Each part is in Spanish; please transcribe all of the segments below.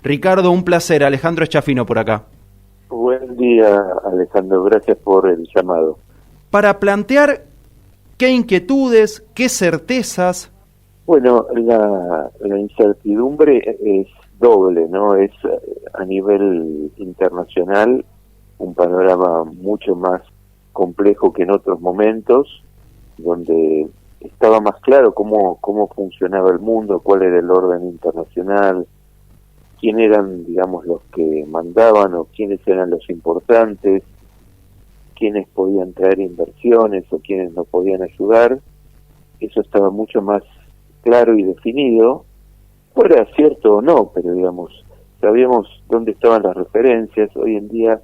Ricardo, un placer. Alejandro Eschafino por acá. Buen día, Alejandro. Gracias por el llamado. Para plantear qué inquietudes, qué certezas. Bueno, la incertidumbre es doble, ¿no? Es a nivel internacional un panorama mucho más complejo que en otros momentos, donde estaba más claro cómo funcionaba el mundo, cuál era el orden internacional, quién eran, digamos, los que mandaban o quiénes eran los importantes, quiénes podían traer inversiones o quiénes no podían ayudar. Eso estaba mucho más claro y definido, fuera cierto o no, pero digamos, sabíamos dónde estaban las referencias. Hoy en día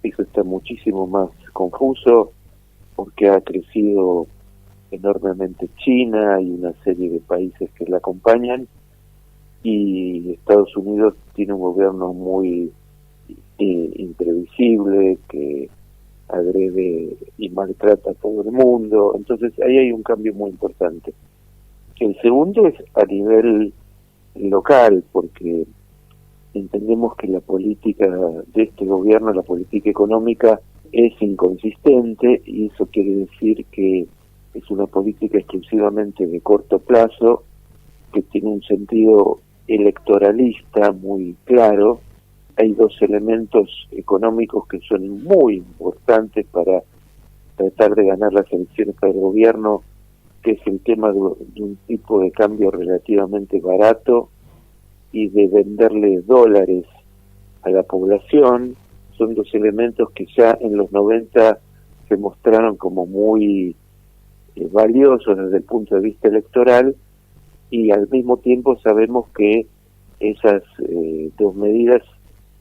eso está muchísimo más confuso porque ha crecido enormemente China y una serie de países que la acompañan, y Estados Unidos tiene un gobierno muy imprevisible que agrede y maltrata a todo el mundo. Entonces ahí hay un cambio muy importante. El segundo es a nivel local, porque entendemos que la política de este gobierno, la política económica, es inconsistente, y eso quiere decir que es una política exclusivamente de corto plazo, que tiene un sentido electoralista muy claro. Hay dos elementos económicos que son muy importantes para tratar de ganar las elecciones para el gobierno, que es el tema de un tipo de cambio relativamente barato y de venderle dólares a la población. Son dos elementos que ya en los 90 se mostraron como muy valiosos desde el punto de vista electoral, y al mismo tiempo sabemos que esas dos medidas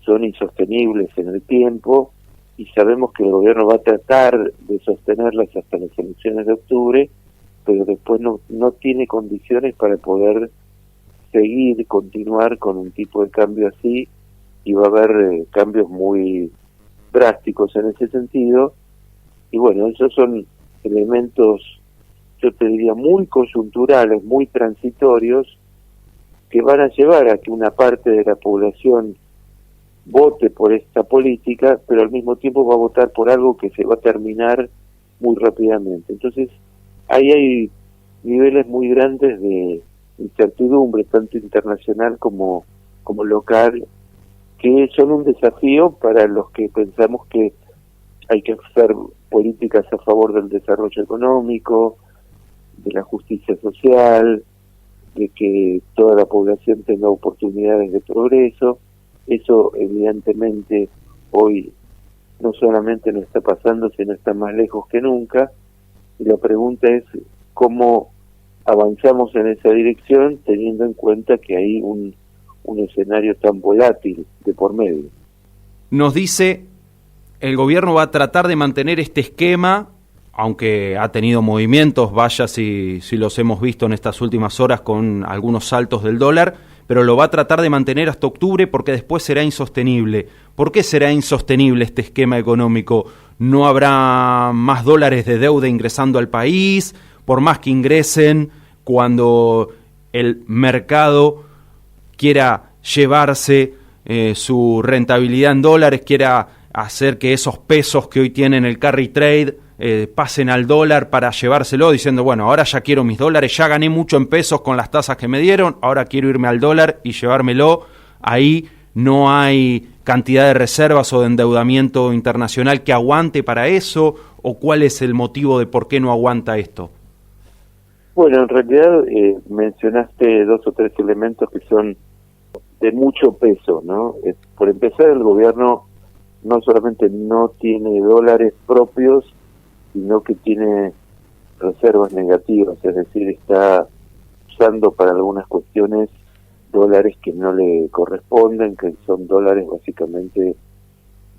son insostenibles en el tiempo, y sabemos que el gobierno va a tratar de sostenerlas hasta las elecciones de octubre, pero después no tiene condiciones para poder continuar con un tipo de cambio así, y va a haber cambios muy drásticos en ese sentido. Y bueno, esos son elementos, yo te diría, muy coyunturales, muy transitorios, que van a llevar a que una parte de la población vote por esta política, pero al mismo tiempo va a votar por algo que se va a terminar muy rápidamente. Entonces, ahí hay niveles muy grandes de incertidumbre, tanto internacional como local, que son un desafío para los que pensamos que hay que hacer políticas a favor del desarrollo económico, de la justicia social, de que toda la población tenga oportunidades de progreso. Eso evidentemente hoy no solamente no está pasando, sino está más lejos que nunca, y la pregunta es cómo avanzamos en esa dirección, teniendo en cuenta que hay un escenario tan volátil de por medio. Nos dice, el gobierno va a tratar de mantener este esquema, aunque ha tenido movimientos, vaya si los hemos visto en estas últimas horas con algunos saltos del dólar, pero lo va a tratar de mantener hasta octubre porque después será insostenible. ¿Por qué será insostenible este esquema económico? ¿No habrá más dólares de deuda ingresando al país? Por más que ingresen, cuando el mercado quiera llevarse su rentabilidad en dólares, quiera hacer que esos pesos que hoy tienen el carry trade pasen al dólar para llevárselo, diciendo, bueno, ahora ya quiero mis dólares, ya gané mucho en pesos con las tasas que me dieron, ahora quiero irme al dólar y llevármelo. Ahí no hay cantidad de reservas o de endeudamiento internacional que aguante para eso, o cuál es el motivo de por qué no aguanta esto. Bueno, en realidad mencionaste dos o tres elementos que son de mucho peso, ¿no? Por empezar, el gobierno no solamente no tiene dólares propios, sino que tiene reservas negativas, es decir, está usando para algunas cuestiones dólares que no le corresponden, que son dólares básicamente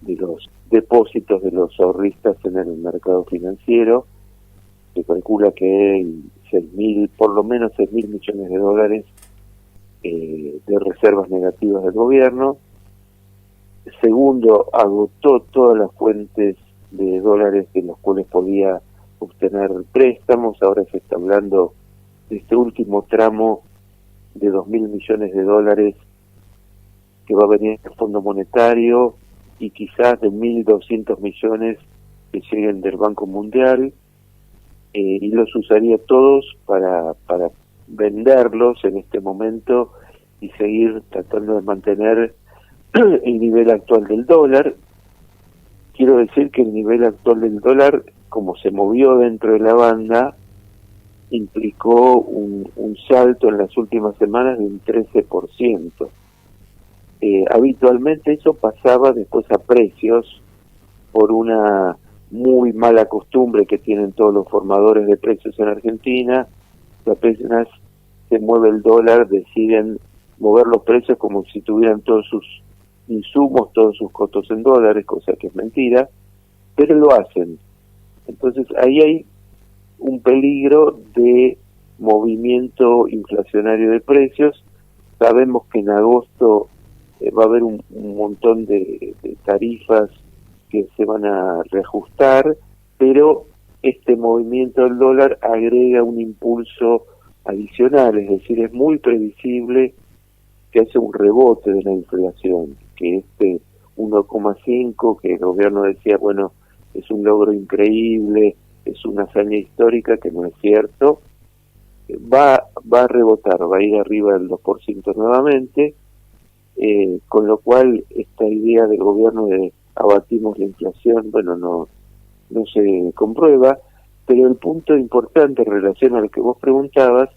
de los depósitos de los ahorristas en el mercado financiero. Se calcula que hay por lo menos 6.000 millones de dólares de reservas negativas del gobierno. Segundo, agotó todas las fuentes de dólares de los cuales podía obtener préstamos. Ahora se está hablando de este último tramo de 2.000 millones de dólares que va a venir del Fondo Monetario y quizás de 1.200 millones que lleguen del Banco Mundial, y los usaría todos para venderlos en este momento y seguir tratando de mantener el nivel actual del dólar. Quiero decir que el nivel actual del dólar, como se movió dentro de la banda, implicó un salto en las últimas semanas de un 13%. Habitualmente eso pasaba después a precios por una muy mala costumbre que tienen todos los formadores de precios en Argentina, que apenas se mueve el dólar deciden mover los precios como si tuvieran todos sus insumos, todos sus costos en dólares, cosa que es mentira, pero lo hacen. Entonces ahí hay un peligro de movimiento inflacionario de precios. Sabemos que en agosto va a haber un montón de tarifas que se van a reajustar, pero este movimiento del dólar agrega un impulso adicional, es decir, es muy previsible que hace un rebote de la inflación, que este 1,5 que el gobierno decía, bueno, es un logro increíble, es una hazaña histórica, que no es cierto, va a rebotar, va a ir arriba del 2% nuevamente, con lo cual esta idea del gobierno de abatimos la inflación, bueno, no se comprueba, pero el punto importante en relación a lo que vos preguntabas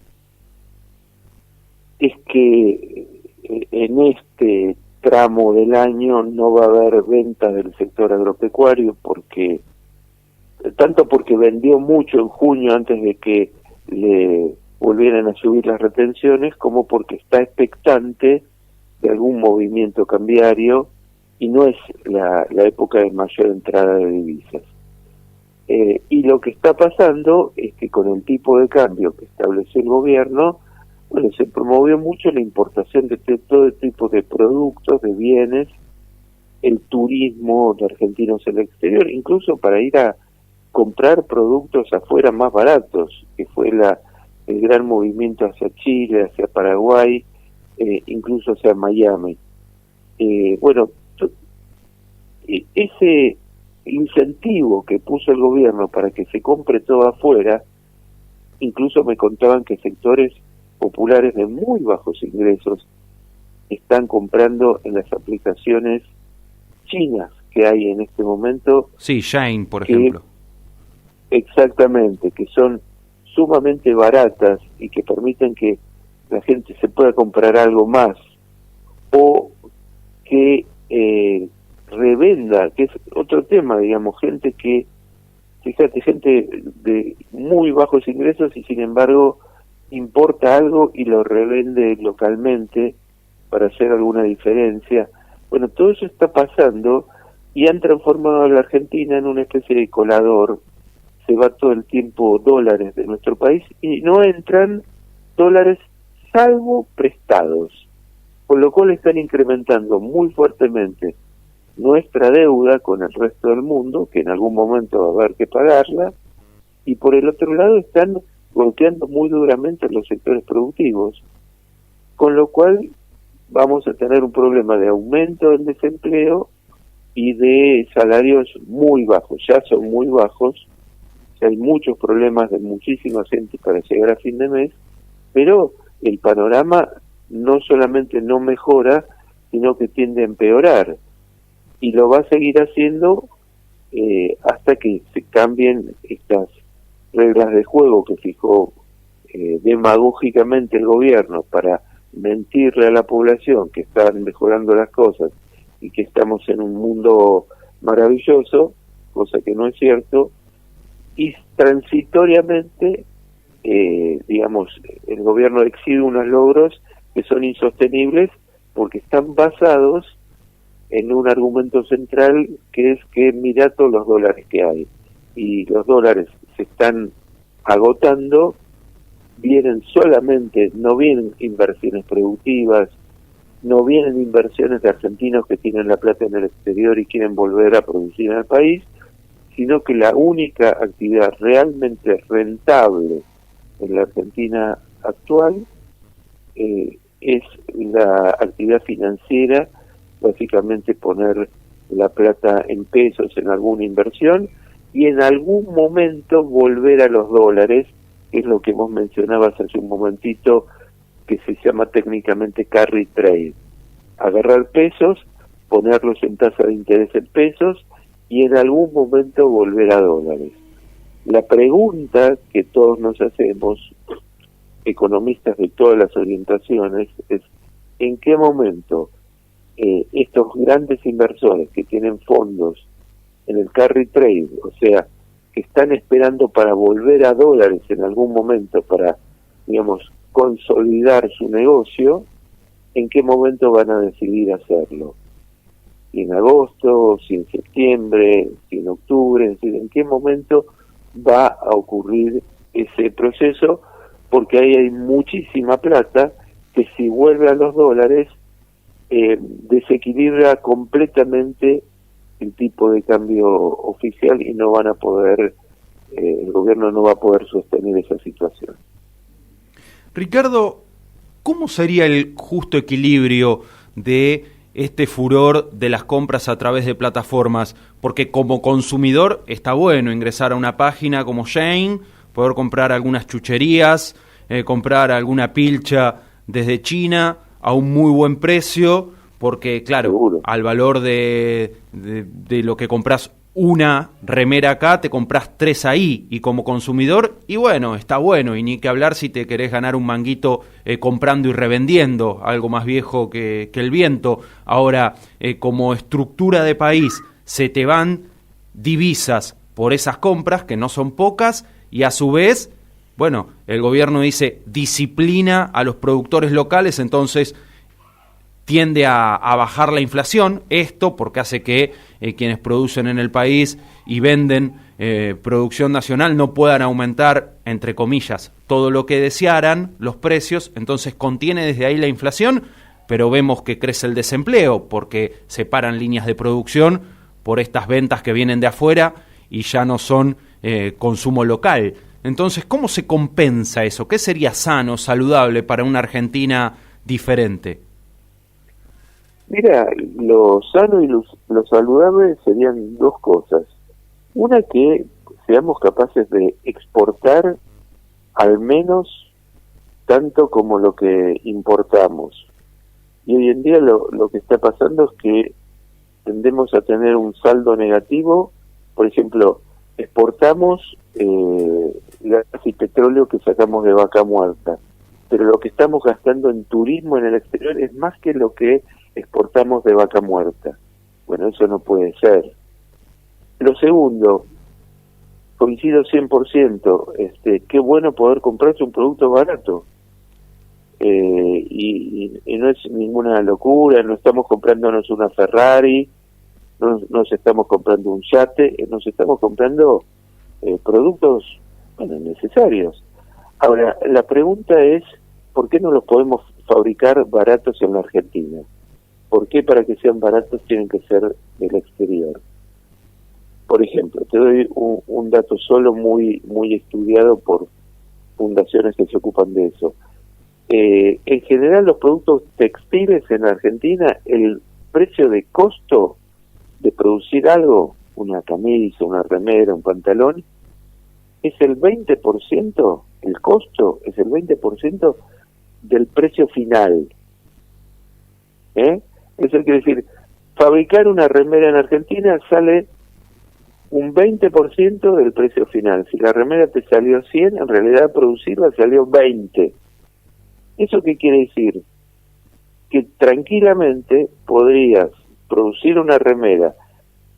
es que en este tramo del año no va a haber ventas del sector agropecuario, porque tanto porque vendió mucho en junio antes de que le volvieran a subir las retenciones, como porque está expectante de algún movimiento cambiario y no es la época de mayor entrada de divisas. Y lo que está pasando es que con el tipo de cambio que estableció el gobierno, bueno, se promovió mucho la importación de todo tipo de productos, de bienes, el turismo de argentinos en el exterior, incluso para ir a comprar productos afuera más baratos, que fue el gran movimiento hacia Chile, hacia Paraguay, incluso hacia Miami. Bueno, ese incentivo que puso el gobierno para que se compre todo afuera, incluso me contaban que sectores populares de muy bajos ingresos están comprando en las aplicaciones chinas que hay en este momento. Sí, Shane, por ejemplo. Exactamente, que son sumamente baratas y que permiten que la gente se pueda comprar algo más, o que revenda, que es otro tema, digamos, gente que, fíjate, gente de muy bajos ingresos y sin embargo importa algo y lo revende localmente para hacer alguna diferencia. Bueno, todo eso está pasando y han transformado a la Argentina en una especie de colador. Se va todo el tiempo dólares de nuestro país y no entran dólares salvo prestados, con lo cual están incrementando muy fuertemente nuestra deuda con el resto del mundo, que en algún momento va a haber que pagarla, y por el otro lado están golpeando muy duramente los sectores productivos, con lo cual vamos a tener un problema de aumento del desempleo y de salarios muy bajos. Ya son muy bajos, ya hay muchos problemas de muchísima gente para llegar a fin de mes, pero el panorama no solamente no mejora, sino que tiende a empeorar, y lo va a seguir haciendo hasta que se cambien estas reglas de juego que fijó demagógicamente el gobierno para mentirle a la población que están mejorando las cosas y que estamos en un mundo maravilloso, cosa que no es cierto, y transitoriamente, digamos, el gobierno exhibe unos logros que son insostenibles porque están basados en un argumento central que es que mira todos los dólares que hay, y los dólares se están agotando, no vienen inversiones productivas, no vienen inversiones de argentinos que tienen la plata en el exterior y quieren volver a producir en el país, sino que la única actividad realmente rentable en la Argentina actual es la actividad financiera básicamente poner la plata en pesos en alguna inversión y en algún momento volver a los dólares, que es lo que vos mencionabas hace un momentito, que se llama técnicamente carry trade. Agarrar pesos, ponerlos en tasa de interés en pesos y en algún momento volver a dólares. La pregunta que todos nos hacemos, economistas de todas las orientaciones, es ¿en qué momento estos grandes inversores que tienen fondos en el carry trade, o sea, que están esperando para volver a dólares en algún momento para, digamos, consolidar su negocio, en qué momento van a decidir hacerlo? Si en agosto, si en septiembre, si en octubre, es decir, en qué momento va a ocurrir ese proceso, porque ahí hay muchísima plata que si vuelve a los dólares desequilibra completamente el tipo de cambio oficial y no van a poder, el gobierno no va a poder sostener esa situación. Ricardo, ¿cómo sería el justo equilibrio de este furor de las compras a través de plataformas? Porque como consumidor está bueno ingresar a una página como Shein, poder comprar algunas chucherías, comprar alguna pilcha desde China a un muy buen precio, porque claro, Seguro. al valor de lo que compras una remera acá, te compras 3 ahí, y como consumidor, y bueno, está bueno, y ni que hablar si te querés ganar un manguito comprando y revendiendo, algo más viejo que el viento. Ahora, como estructura de país, se te van divisas por esas compras, que no son pocas, y a su vez, bueno, el gobierno dice disciplina a los productores locales, entonces tiende a bajar la inflación, esto porque hace que quienes producen en el país y venden producción nacional no puedan aumentar, entre comillas, todo lo que desearan, los precios, entonces contiene desde ahí la inflación, pero vemos que crece el desempleo porque se paran líneas de producción por estas ventas que vienen de afuera y ya no son consumo local. Entonces, ¿cómo se compensa eso? ¿Qué sería sano, saludable para una Argentina diferente? Mira, lo sano y lo saludable serían dos cosas. Una, que seamos capaces de exportar al menos tanto como lo que importamos. Y hoy en día lo que está pasando es que tendemos a tener un saldo negativo. Por ejemplo, exportamos gas y petróleo que sacamos de vaca muerta, pero lo que estamos gastando en turismo en el exterior es más que lo que exportamos de vaca muerta. Bueno, eso no puede ser. Lo segundo, coincido 100%, qué bueno poder comprarse un producto barato. Y no es ninguna locura, no estamos comprándonos una Ferrari, no nos estamos comprando un yate, nos estamos comprando productos, bueno, necesarios. Ahora, la pregunta es, ¿por qué no los podemos fabricar baratos en la Argentina? ¿Por qué para que sean baratos tienen que ser del exterior? Por ejemplo, te doy un dato solo muy estudiado por fundaciones que se ocupan de eso. En general, los productos textiles en Argentina, el precio de costo de producir algo, una camisa, una remera, un pantalón, es el 20%, el costo es el 20% del precio final. Eso quiere decir, fabricar una remera en Argentina sale un 20% del precio final. Si la remera te salió 100, en realidad producirla salió 20. ¿Eso qué quiere decir? Que tranquilamente podrías producir una remera,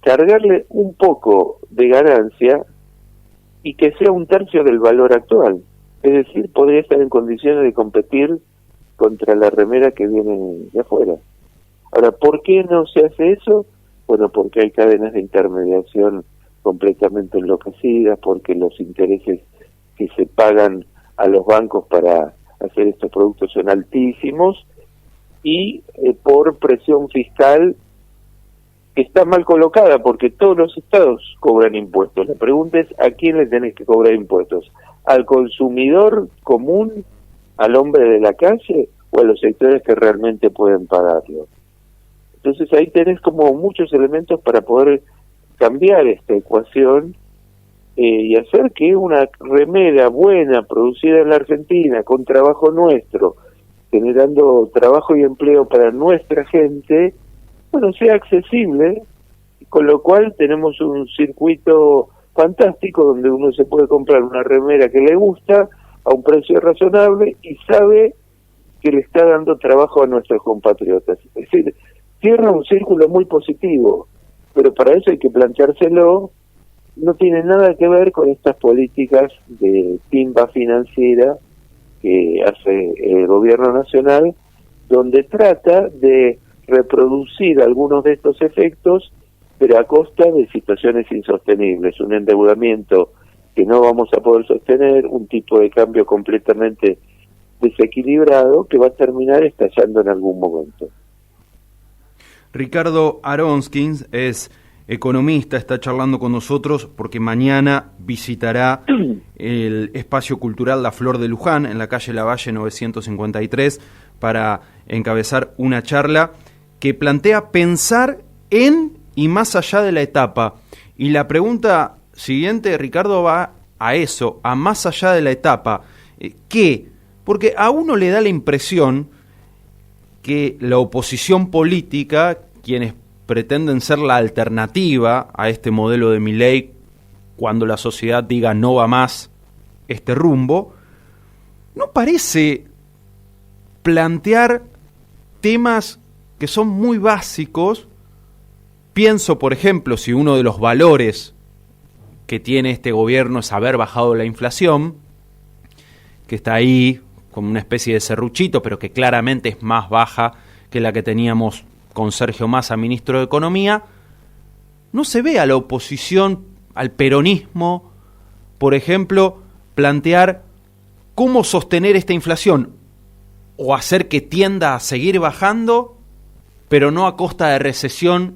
cargarle un poco de ganancia y que sea un tercio del valor actual. Es decir, podría estar en condiciones de competir contra la remera que viene de afuera. Ahora, ¿por qué no se hace eso? Bueno, porque hay cadenas de intermediación completamente enloquecidas, porque los intereses que se pagan a los bancos para hacer estos productos son altísimos, y por presión fiscal que está mal colocada, porque todos los estados cobran impuestos. La pregunta es, ¿a quién le tenés que cobrar impuestos? ¿Al consumidor común, al hombre de la calle, o a los sectores que realmente pueden pagarlo? Entonces ahí tenés como muchos elementos para poder cambiar esta ecuación y hacer que una remera buena, producida en la Argentina, con trabajo nuestro, generando trabajo y empleo para nuestra gente, bueno, sea accesible, con lo cual tenemos un circuito fantástico donde uno se puede comprar una remera que le gusta a un precio razonable y sabe que le está dando trabajo a nuestros compatriotas. Es decir, cierra un círculo muy positivo, pero para eso hay que planteárselo. No tiene nada que ver con estas políticas de timba financiera que hace el gobierno nacional, donde trata de reproducir algunos de estos efectos, pero a costa de situaciones insostenibles, un endeudamiento que no vamos a poder sostener, un tipo de cambio completamente desequilibrado que va a terminar estallando en algún momento. Ricardo Aronskins es economista, está charlando con nosotros porque mañana visitará el espacio cultural La Flor de Luján en la calle Lavalle 953 para encabezar una charla que plantea pensar en y más allá de la etapa. Y la pregunta siguiente, Ricardo, va a eso, a más allá de la etapa. ¿Qué? Porque a uno le da la impresión que la oposición política, quienes pretenden ser la alternativa a este modelo de Milei, cuando la sociedad diga no va más este rumbo, no parece plantear temas que son muy básicos. Pienso, por ejemplo, si uno de los valores que tiene este gobierno es haber bajado la inflación, que está ahí como una especie de serruchito, pero que claramente es más baja que la que teníamos con Sergio Massa, ministro de Economía, no se ve a la oposición, al peronismo, por ejemplo, plantear cómo sostener esta inflación o hacer que tienda a seguir bajando, pero no a costa de recesión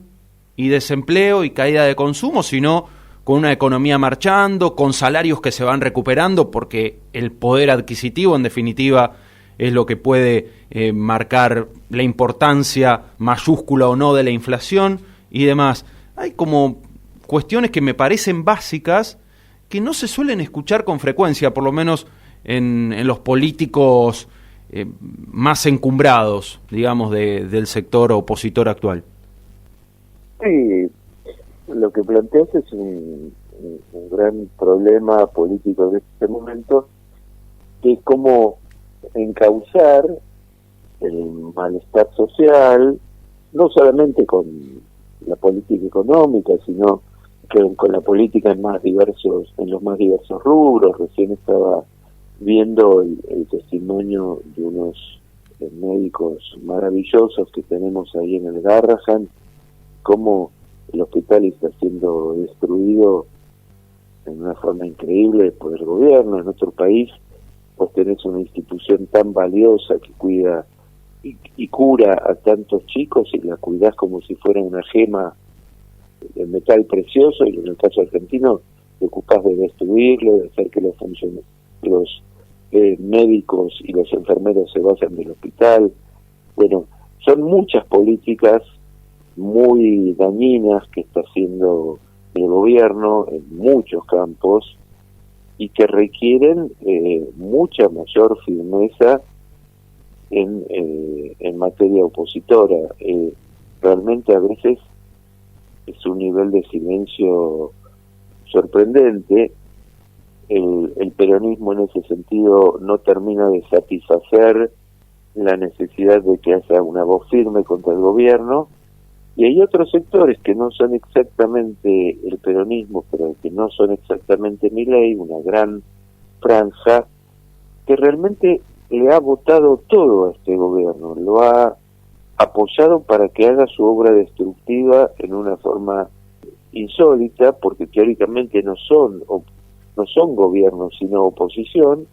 y desempleo y caída de consumo, sino con una economía marchando, con salarios que se van recuperando, porque el poder adquisitivo, en definitiva, es lo que puede marcar la importancia mayúscula o no de la inflación y demás. Hay como cuestiones que me parecen básicas que no se suelen escuchar con frecuencia, por lo menos en los políticos más encumbrados, digamos, del sector opositor actual. Sí, lo que planteas es un gran problema político de este momento, que es cómo encauzar el malestar social, no solamente con la política económica, sino que con la política en los más diversos rubros. Recién estaba viendo el testimonio de unos médicos maravillosos que tenemos ahí en el Garrahan, cómo el hospital está siendo destruido en una forma increíble por el gobierno. En otro país pues tenés una institución tan valiosa que cuida y cura a tantos chicos y la cuidás como si fuera una gema de metal precioso, y en el caso argentino te ocupás de destruirlo, de hacer que los médicos y los enfermeros se vayan del hospital. Bueno, son muchas políticas muy dañinas que está haciendo el gobierno en muchos campos y que requieren mucha mayor firmeza en materia opositora. Realmente a veces es un nivel de silencio sorprendente. El peronismo en ese sentido no termina de satisfacer la necesidad de que haya una voz firme contra el gobierno, y hay otros sectores que no son exactamente el peronismo, pero que no son exactamente Milei, una gran franja que realmente le ha votado todo a este gobierno, lo ha apoyado para que haga su obra destructiva en una forma insólita, porque teóricamente no son gobiernos sino oposición,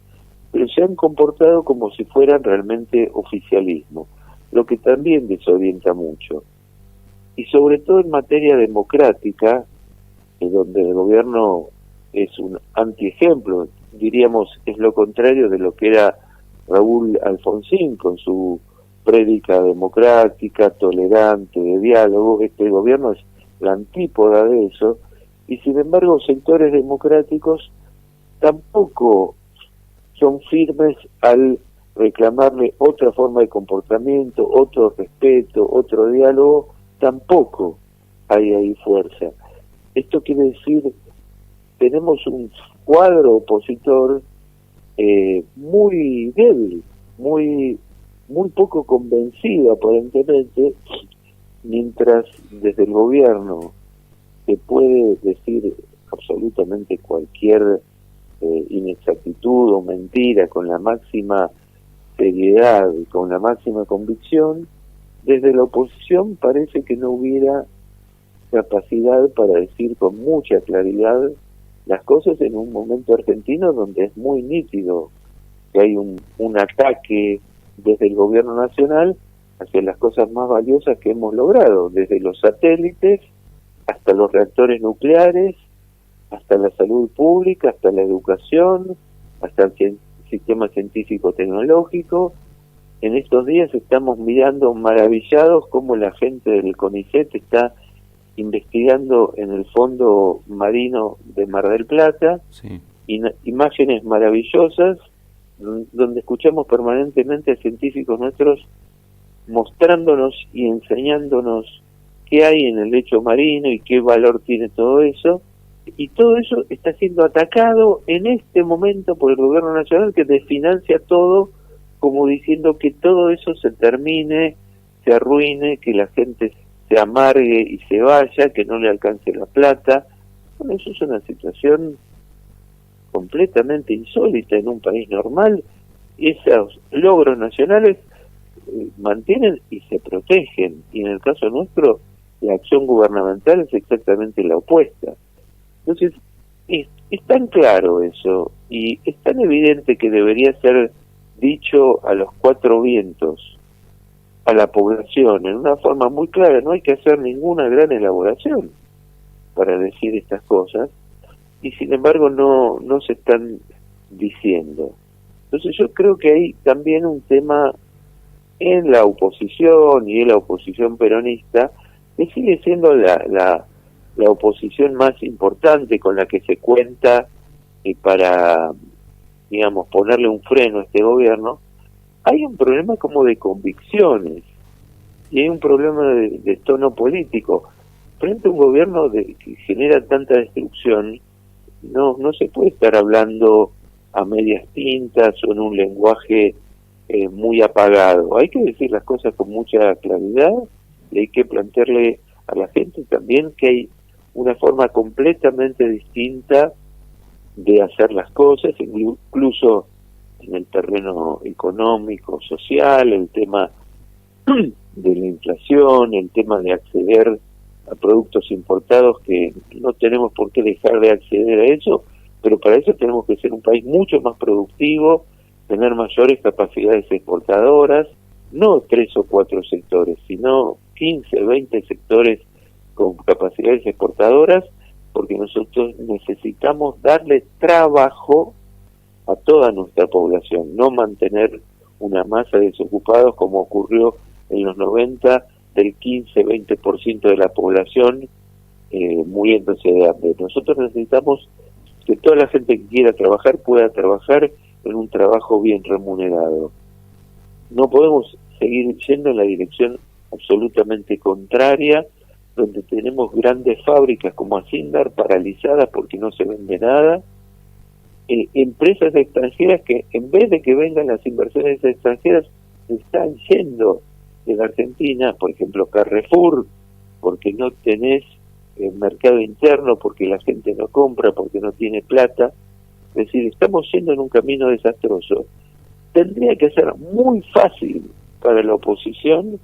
pero se han comportado como si fueran realmente oficialismo, lo que también desorienta mucho. Y sobre todo en materia democrática, donde el gobierno es un antiejemplo, diríamos es lo contrario de lo que era Raúl Alfonsín con su prédica democrática, tolerante, de diálogo. Este gobierno es la antípoda de eso, y sin embargo sectores democráticos tampoco son firmes al reclamarle otra forma de comportamiento, otro respeto, otro diálogo. Tampoco hay ahí fuerza. Esto quiere decir, tenemos un cuadro opositor muy débil, muy poco convencido aparentemente, mientras desde el gobierno se puede decir absolutamente cualquier inexactitud o mentira con la máxima seriedad y con la máxima convicción. Desde la oposición parece que no hubiera capacidad para decir con mucha claridad las cosas en un momento argentino donde es muy nítido que hay un ataque desde el gobierno nacional hacia las cosas más valiosas que hemos logrado, desde los satélites hasta los reactores nucleares, hasta la salud pública, hasta la educación, hasta el sistema científico-tecnológico. En estos días estamos mirando maravillados cómo la gente del CONICET está investigando en el fondo marino de Mar del Plata, sí. Imágenes maravillosas, donde escuchamos permanentemente a científicos nuestros mostrándonos y enseñándonos qué hay en el lecho marino y qué valor tiene todo eso, y todo eso está siendo atacado en este momento por el gobierno nacional, que desfinancia todo, como diciendo que todo eso se termine, se arruine, que la gente se amargue y se vaya, que no le alcance la plata. Bueno, eso es una situación completamente insólita en un país normal. Esos logros nacionales mantienen y se protegen, y en el caso nuestro la acción gubernamental es exactamente la opuesta. Entonces es tan claro eso, y es tan evidente que debería ser dicho a los cuatro vientos a la población en una forma muy clara. No hay que hacer ninguna gran elaboración para decir estas cosas, y sin embargo no se están diciendo. Entonces yo creo que hay también un tema en la oposición y en la oposición peronista, que sigue siendo la oposición más importante con la que se cuenta para, digamos, ponerle un freno a este gobierno. Hay un problema como de convicciones y hay un problema de tono político. Frente a un gobierno que genera tanta destrucción, no se puede estar hablando a medias tintas o en un lenguaje muy apagado. Hay que decir las cosas con mucha claridad, y hay que plantearle a la gente también que hay una forma completamente distinta de hacer las cosas, incluso en el terreno económico, social, el tema de la inflación, el tema de acceder a productos importados, que no tenemos por qué dejar de acceder a eso, pero para eso tenemos que ser un país mucho más productivo, tener mayores capacidades exportadoras, no 3 o 4 sectores, sino 15, 20 sectores con capacidades exportadoras, porque nosotros necesitamos darle trabajo a toda nuestra población, no mantener una masa de desocupados como ocurrió en los 90, del 15-20% de la población muriéndose de hambre. Nosotros necesitamos que toda la gente que quiera trabajar pueda trabajar en un trabajo bien remunerado. No podemos seguir yendo en la dirección absolutamente contraria, donde tenemos grandes fábricas como Acindar paralizadas porque no se vende nada, empresas extranjeras que en vez de que vengan las inversiones extranjeras están yendo de la Argentina, por ejemplo Carrefour, porque no tenés mercado interno, porque la gente no compra, porque no tiene plata. Es decir, estamos yendo en un camino desastroso. Tendría que ser muy fácil para la oposición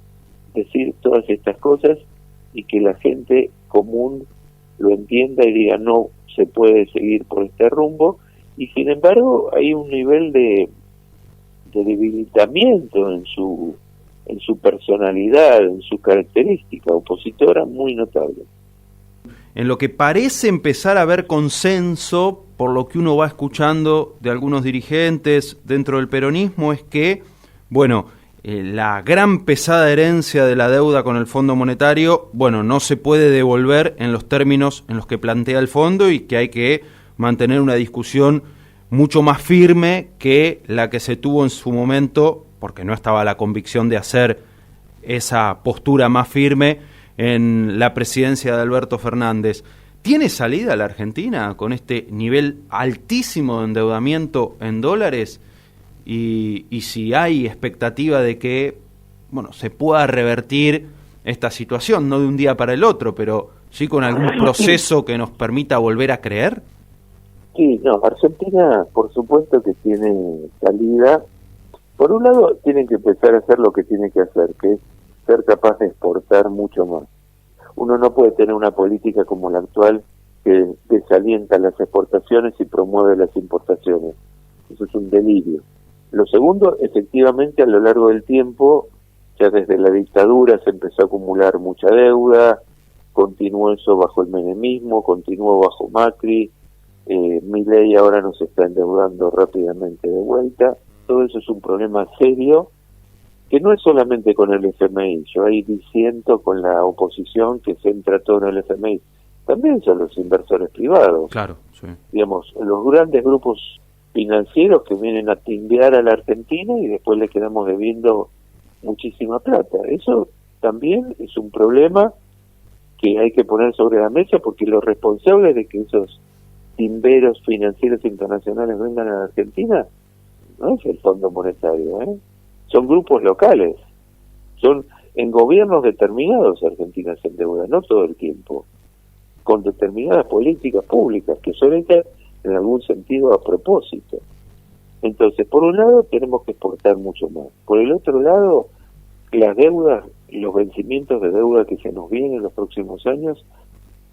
decir todas estas cosas y que la gente común lo entienda y diga no se puede seguir por este rumbo, y sin embargo hay un nivel de debilitamiento en su personalidad, en su característica opositora muy notable. En lo que parece empezar a haber consenso, por lo que uno va escuchando de algunos dirigentes dentro del peronismo, es que, bueno, la gran pesada herencia de la deuda con el Fondo Monetario, bueno, no se puede devolver en los términos en los que plantea el fondo y que hay que mantener una discusión mucho más firme que la que se tuvo en su momento, porque no estaba la convicción de hacer esa postura más firme en la presidencia de Alberto Fernández. ¿Tiene salida la Argentina con este nivel altísimo de endeudamiento en dólares? Y si hay expectativa de que, bueno, se pueda revertir esta situación, no de un día para el otro, pero sí con algún proceso que nos permita volver a creer. Sí, no, Argentina por supuesto que tiene salida. Por un lado tienen que empezar a hacer lo que tiene que hacer, que es ser capaz de exportar mucho más. Uno no puede tener una política como la actual que desalienta las exportaciones y promueve las importaciones. Eso es un delirio. Lo segundo, efectivamente, a lo largo del tiempo, ya desde la dictadura se empezó a acumular mucha deuda, continuó eso bajo el menemismo, continuó bajo Macri, Milei ahora nos está endeudando rápidamente de vuelta. Todo eso es un problema serio, que no es solamente con el FMI. Yo ahí disiento con la oposición que centra todo en el FMI. También son los inversores privados. Claro, sí. Digamos, los grandes grupos financieros que vienen a timbear a la Argentina y después le quedamos debiendo muchísima plata. Eso también es un problema que hay que poner sobre la mesa, porque los responsables de que esos timberos financieros internacionales vengan a la Argentina no es el Fondo Monetario, son grupos locales, son en gobiernos determinados. Argentina se endeuda, no todo el tiempo, con determinadas políticas públicas que suelen ser en algún sentido a propósito. Entonces, por un lado tenemos que exportar mucho más. Por el otro lado, las deudas, los vencimientos de deuda que se nos vienen en los próximos años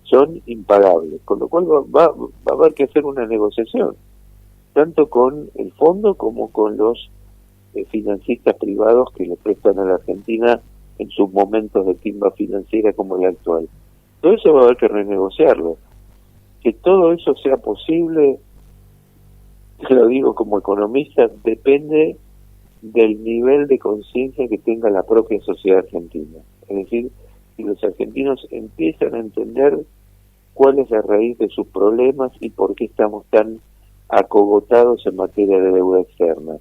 son impagables, con lo cual va a haber que hacer una negociación, tanto con el fondo como con los financistas privados que le prestan a la Argentina en sus momentos de timba financiera como el actual. Todo eso va a haber que renegociarlo. Que todo eso sea posible, te lo digo como economista, depende del nivel de conciencia que tenga la propia sociedad argentina. Es decir, si los argentinos empiezan a entender cuál es la raíz de sus problemas y por qué estamos tan acogotados en materia de deuda externa.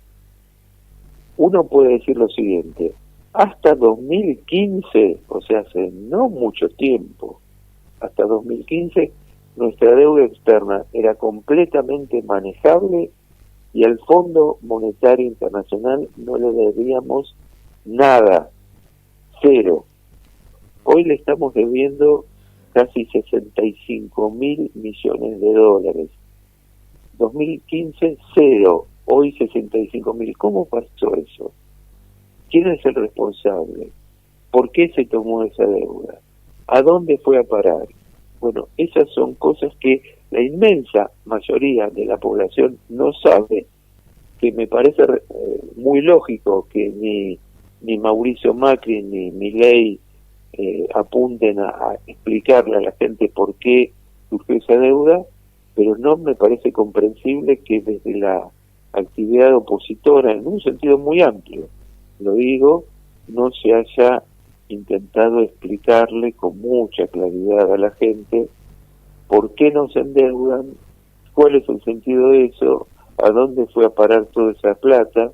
Uno puede decir lo siguiente: hasta 2015, o sea, hace no mucho tiempo, hasta 2015, nuestra deuda externa era completamente manejable y al Fondo Monetario Internacional no le debíamos nada, cero. Hoy le estamos debiendo casi 65.000 millones de dólares. 2015, cero. Hoy 65.000. ¿Cómo pasó eso? ¿Quién es el responsable? ¿Por qué se tomó esa deuda? ¿A dónde fue a parar? Bueno, esas son cosas que la inmensa mayoría de la población no sabe, que me parece muy lógico que ni Mauricio Macri ni Milei apunten a explicarle a la gente por qué surgió esa deuda, pero no me parece comprensible que desde la actividad opositora, en un sentido muy amplio, lo digo, no se haya intentado explicarle con mucha claridad a la gente por qué no se endeudan, cuál es el sentido de eso, a dónde fue a parar toda esa plata,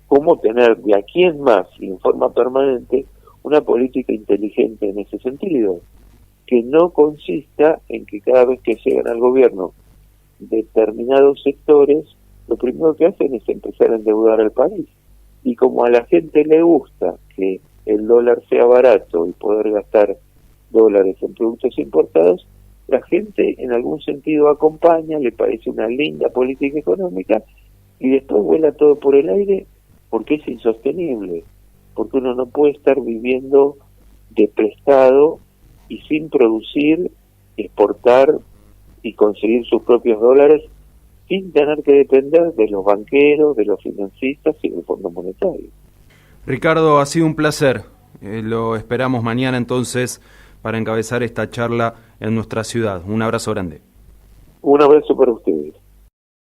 cómo tener de aquí en más y en forma permanente una política inteligente en ese sentido, que no consista en que cada vez que llegan al gobierno determinados sectores, lo primero que hacen es empezar a endeudar al país. Y como a la gente le gusta que el dólar sea barato y poder gastar dólares en productos importados, la gente en algún sentido acompaña, le parece una linda política económica y después vuela todo por el aire porque es insostenible, porque uno no puede estar viviendo de prestado y sin producir, exportar y conseguir sus propios dólares sin tener que depender de los banqueros, de los financistas y del Fondo Monetario. Ricardo, ha sido un placer. Lo esperamos mañana entonces para encabezar esta charla en nuestra ciudad. Un abrazo grande. Un abrazo para usted.